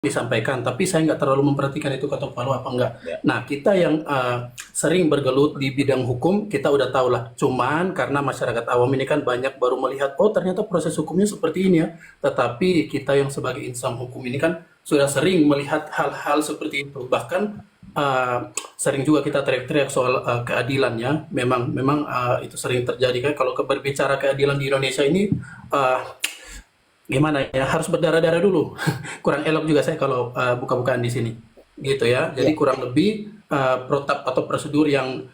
disampaikan, tapi saya nggak terlalu memperhatikan itu ketok palu apa enggak. Ya. Nah, kita yang sering bergelut di bidang hukum, kita udah tahu lah. Cuman karena masyarakat awam ini kan banyak baru melihat, oh ternyata proses hukumnya seperti ini ya. Tetapi kita yang sebagai insan hukum ini kan sudah sering melihat hal-hal seperti itu. Bahkan sering juga kita teriak-teriak soal keadilannya. Memang itu sering terjadi kan. Kalau berbicara keadilan di Indonesia ini, uh, gimana ya, harus berdarah-darah dulu. Kurang elok juga saya kalau buka-bukaan di sini gitu ya. Jadi Ya. kurang lebih protap atau prosedur yang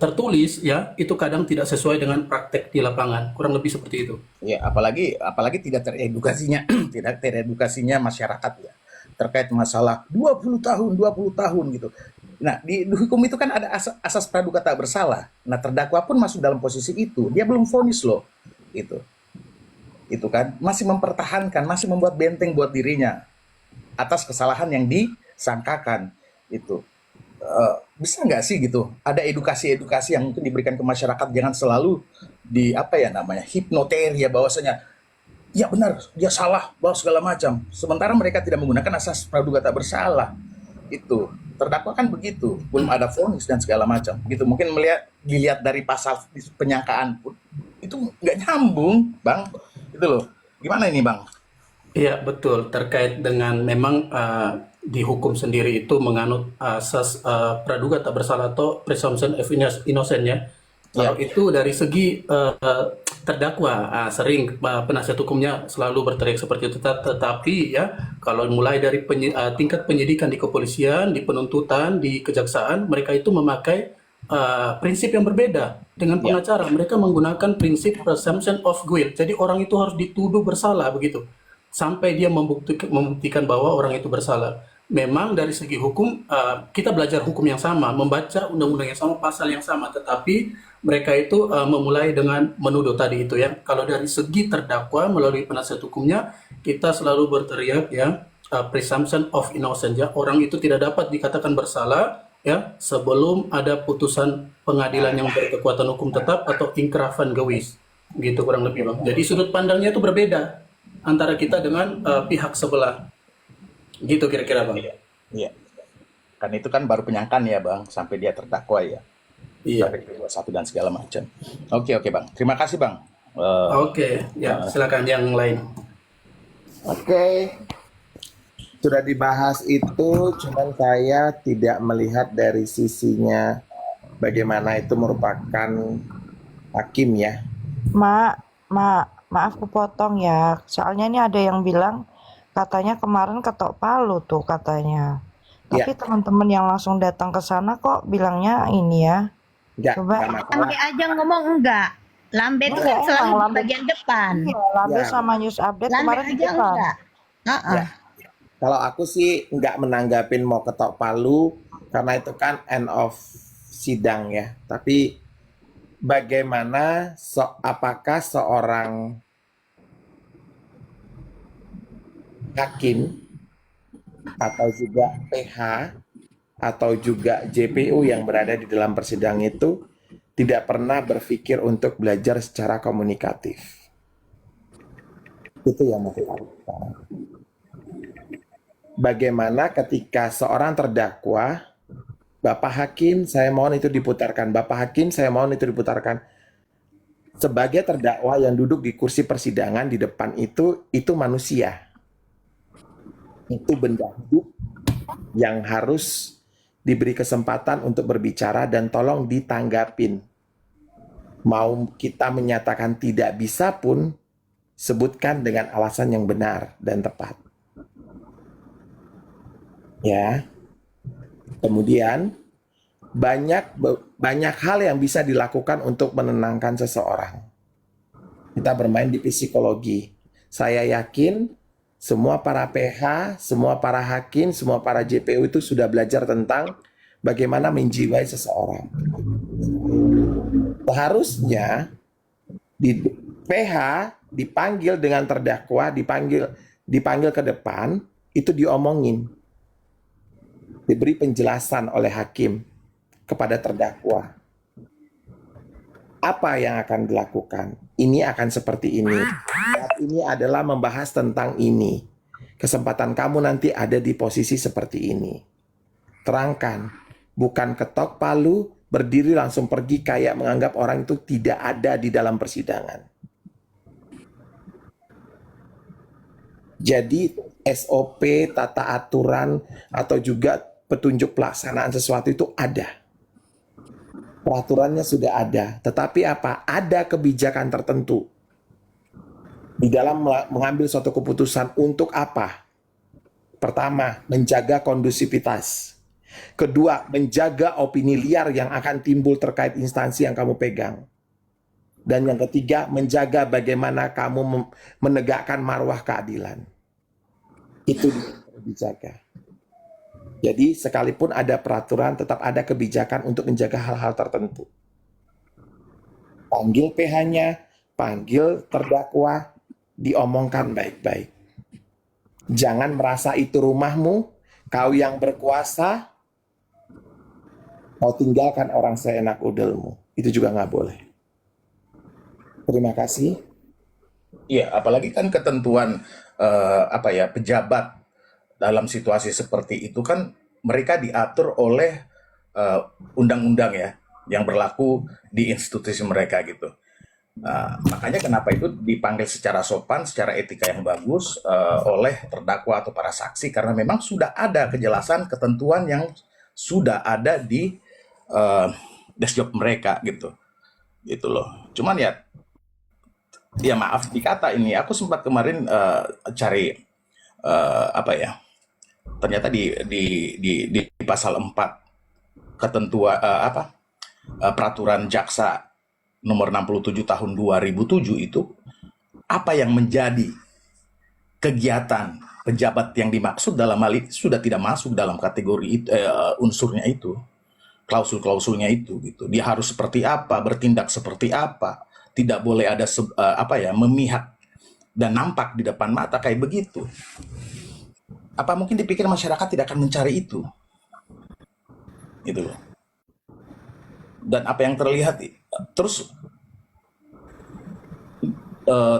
tertulis ya itu kadang tidak sesuai dengan praktek di lapangan, kurang lebih seperti itu. Ya, apalagi tidak teredukasinya, tidak teredukasinya masyarakat ya terkait masalah 20 tahun, 20 tahun gitu. Nah, di hukum itu kan ada asas praduga tak bersalah. Nah, terdakwa pun masuk dalam posisi itu. Dia belum vonis loh. Gitu. Itu kan masih mempertahankan, masih membuat benteng buat dirinya atas kesalahan yang disangkakan. Itu. Bisa nggak sih gitu ada edukasi-edukasi yang mungkin diberikan ke masyarakat, jangan selalu di apa ya namanya hipnoteria bahwasanya ya benar dia salah bahwa segala macam sementara mereka tidak menggunakan asas praduga tak bersalah. Itu terdakwa kan begitu, belum ada vonis dan segala macam gitu. Mungkin dilihat dari pasal penyangkaan pun itu nggak nyambung bang, itu loh. Gimana ini bang? Iya, betul. Terkait dengan memang di hukum sendiri itu menganut asas praduga tak bersalah atau presumption of innocence ya. Kalau Ya. itu dari segi terdakwa, sering penasihat hukumnya selalu berteriak seperti itu. Tetapi ya, kalau mulai dari tingkat penyidikan di kepolisian, di penuntutan, di kejaksaan, mereka itu memakai prinsip yang berbeda dengan Ya. pengacara. Mereka menggunakan prinsip presumption of guilt. Jadi orang itu harus dituduh bersalah begitu sampai dia membuktikan bahwa orang itu bersalah. Memang dari segi hukum kita belajar hukum yang sama, membaca undang-undang yang sama, pasal yang sama, tetapi mereka itu memulai dengan menuduh tadi itu ya. Kalau dari segi terdakwa melalui penasihat hukumnya, kita selalu berteriak ya presumption of innocence ya. Orang itu tidak dapat dikatakan bersalah ya sebelum ada putusan pengadilan yang berkekuatan hukum tetap atau inkrafan gewis. Gitu kurang lebih, Bang. Jadi sudut pandangnya itu berbeda antara kita dengan pihak sebelah. Gitu kira-kira, Bang. Iya. Iya. Kan itu kan baru penyangkaan ya bang, sampai dia terdakwa ya, Iya. sampai di 21 dan segala macam. Oke, oke bang, terima kasih bang. Eh, Oke, ya silakan yang lain. Oke, sudah dibahas itu, cuman saya tidak melihat dari sisinya bagaimana itu merupakan hakim ya. Maaf aku potong ya. Soalnya ini ada yang bilang katanya kemarin ketok palu tuh katanya. Tapi Ya, teman-teman yang langsung datang ke sana kok bilangnya ini ya. Coba enggak masalah. Lambe aja ngomong enggak. Lambe itu kan enggak emang selalu di Lambe, bagian depan. iya, Lambe Ya, sama news update Lambe kemarin di aja depan. enggak. Heeh. ya. Kalau aku sih nggak menanggapin mau ketok palu karena itu kan end of sidang ya. Tapi bagaimana apakah seorang hakim atau juga PH atau juga JPU yang berada di dalam persidangan itu tidak pernah berpikir untuk belajar secara komunikatif. Itu yang mau kita lakukan. Bagaimana ketika seorang terdakwa, Bapak Hakim, saya mohon itu diputarkan. Bapak Hakim, saya mohon itu diputarkan. Sebagai terdakwa yang duduk di kursi persidangan di depan itu manusia. Itu benda hidup yang harus diberi kesempatan untuk berbicara dan tolong ditanggapin. Mau kita menyatakan tidak bisa pun, sebutkan dengan alasan yang benar dan tepat. Ya. Kemudian banyak hal yang bisa dilakukan untuk menenangkan seseorang. Kita bermain di psikologi. Saya yakin semua para PH, semua para hakim, semua para JPU itu sudah belajar tentang bagaimana menjiwai seseorang. Seharusnya di PH dipanggil dengan terdakwa, dipanggil ke depan, itu diomongin. Diberi penjelasan oleh hakim kepada terdakwa. Apa yang akan dilakukan? Ini akan seperti ini. Saat ini adalah membahas tentang ini. kesempatan kamu nanti ada di posisi seperti ini. Terangkan, bukan ketok palu, berdiri langsung pergi kayak menganggap orang itu tidak ada di dalam persidangan. Jadi SOP, tata aturan, atau juga petunjuk pelaksanaan sesuatu itu ada. Peraturannya sudah ada. Tetapi apa? Ada kebijakan tertentu. Di dalam mengambil suatu keputusan untuk apa? Pertama, menjaga kondusivitas. Kedua, menjaga opini liar yang akan timbul terkait instansi yang kamu pegang. Dan yang ketiga, menjaga bagaimana kamu menegakkan marwah keadilan. Itu dijaga. Jadi sekalipun ada peraturan, tetap ada kebijakan untuk menjaga hal-hal tertentu. Panggil PH-nya, panggil terdakwa, diomongkan baik-baik. Jangan merasa itu rumahmu, kau yang berkuasa, mau tinggalkan orang seenak udelmu. Itu juga nggak boleh. Terima kasih. Iya, apalagi kan ketentuan pejabat dalam situasi seperti itu kan mereka diatur oleh undang-undang ya yang berlaku di institusi mereka gitu. Makanya kenapa itu dipanggil secara sopan, secara etika yang bagus oleh terdakwa atau para saksi karena memang sudah ada kejelasan ketentuan yang sudah ada di desk job mereka gitu loh. Cuman ya maaf dikata ini aku sempat kemarin cari ternyata di pasal 4 ketentuan peraturan jaksa nomor 67 tahun 2007 itu apa yang menjadi kegiatan pejabat yang dimaksud dalam hal ini sudah tidak masuk dalam kategori unsurnya itu, klausul-klausulnya itu gitu. Dia harus seperti apa, bertindak seperti apa, tidak boleh ada memihak dan nampak di depan mata kayak begitu. Apa mungkin dipikir masyarakat tidak akan mencari itu? Gitu loh. Dan apa yang terlihat terus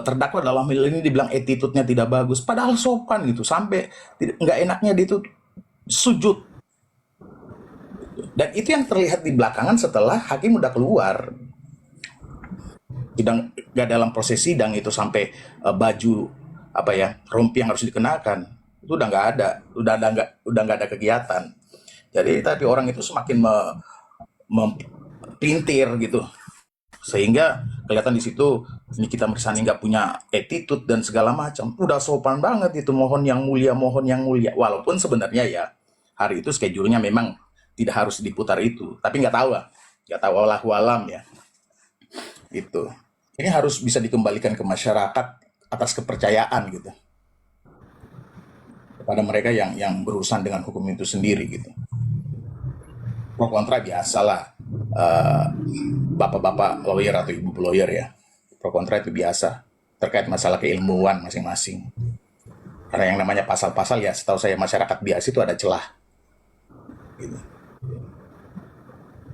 terdakwa dalam hal ini dibilang attitude-nya tidak bagus, padahal sopan gitu, sampai nggak enaknya dia itu sujud. Dan itu yang terlihat di belakangan setelah hakim udah keluar. Sidang nggak dalam proses sidang itu sampai baju rompi yang harus dikenakan itu udah nggak ada, udah nggak ada kegiatan. Jadi tapi orang itu semakin melintir gitu, sehingga kelihatan di situ ini kita Mirsani nggak punya attitude dan segala macam. Udah sopan banget itu, mohon yang mulia, walaupun sebenarnya ya hari itu schedule-nya memang tidak harus diputar itu, tapi nggak tahu Allahu alam ya. Itu ini harus bisa dikembalikan ke masyarakat atas kepercayaan gitu kepada mereka yang berurusan dengan hukum itu sendiri gitu. Pro kontra biasalah, bapak-bapak lawyer atau ibu lawyer ya, pro kontra itu biasa terkait masalah keilmuan masing-masing. Karena yang namanya pasal-pasal ya setahu saya masyarakat biasa itu ada celah gitu.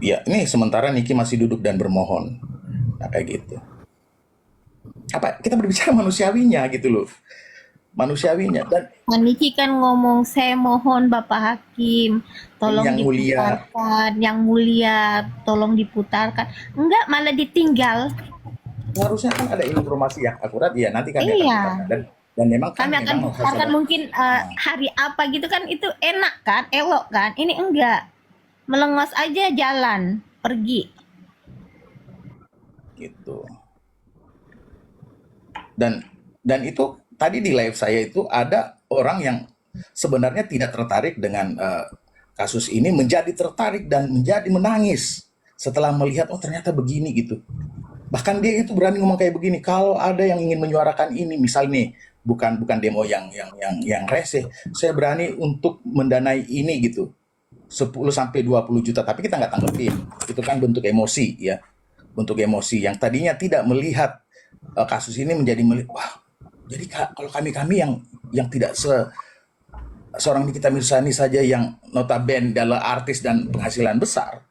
Ya ini sementara Niki masih duduk dan bermohon, nah kayak gitu. Kita berbicara manusiawinya gitu loh, manusiawinya. Dan Niki kan ngomong, saya mohon Bapak Hakim, tolong yang mulia, diputarkan, yang mulia, tolong diputarkan. Enggak, malah ditinggal. harusnya kan ada informasi yang akurat ya, nanti kami akan Iya. putarkan. Dan memang Kami akan memang putarkan hasil- mungkin hari apa gitu kan, itu enak kan, elok kan. Ini enggak, melengos aja jalan, pergi. gitu. Dan itu tadi di live saya itu ada orang yang sebenarnya tidak tertarik dengan kasus ini menjadi tertarik dan menjadi menangis setelah melihat ternyata begini gitu. Bahkan dia itu berani ngomong kayak begini, kalau ada yang ingin menyuarakan ini, misal nih bukan demo yang rese, saya berani untuk mendanai ini gitu. 10 sampai 20 juta, tapi kita nggak tanggepin. Itu kan bentuk emosi ya. Bentuk emosi yang tadinya tidak melihat kasus ini menjadi wah, jadi kalau kami yang tidak seorang Nikita Mirzani saja yang notabene adalah artis dan penghasilan besar,